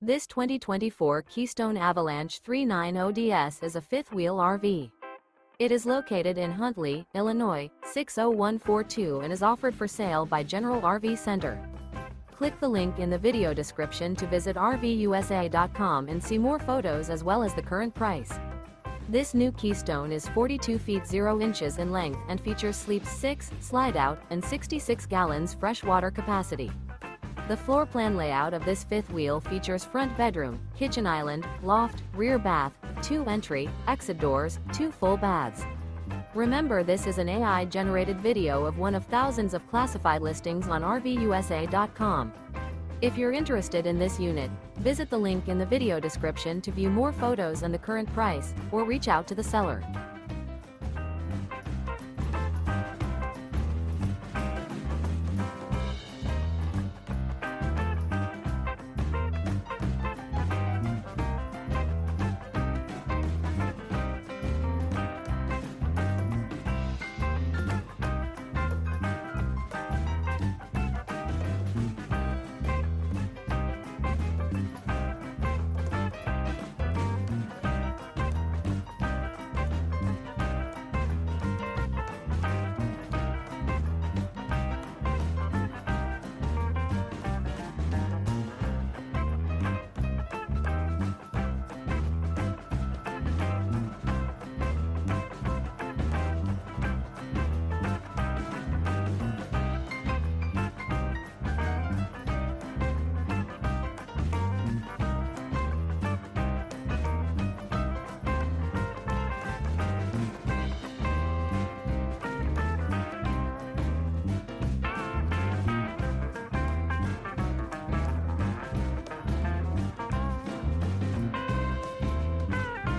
This 2024 Keystone Avalanche 390DS is a fifth-wheel RV. It is located in Huntley, Illinois, 60142 and is offered for sale by General RV Center. Click the link in the video description to visit RVUSA.com and see more photos as well as the current price. This new Keystone is 42 feet 0 inches in length and features sleep 6, slide-out, and 66 gallons fresh water capacity. The floor plan layout of this fifth wheel features front bedroom, kitchen island, loft, rear bath, 2 entry, exit doors, 2 full baths. Remember, this is an AI-generated video of one of thousands of classified listings on RVUSA.com. If you're interested in this unit, visit the link in the video description to view more photos and the current price, or reach out to the seller.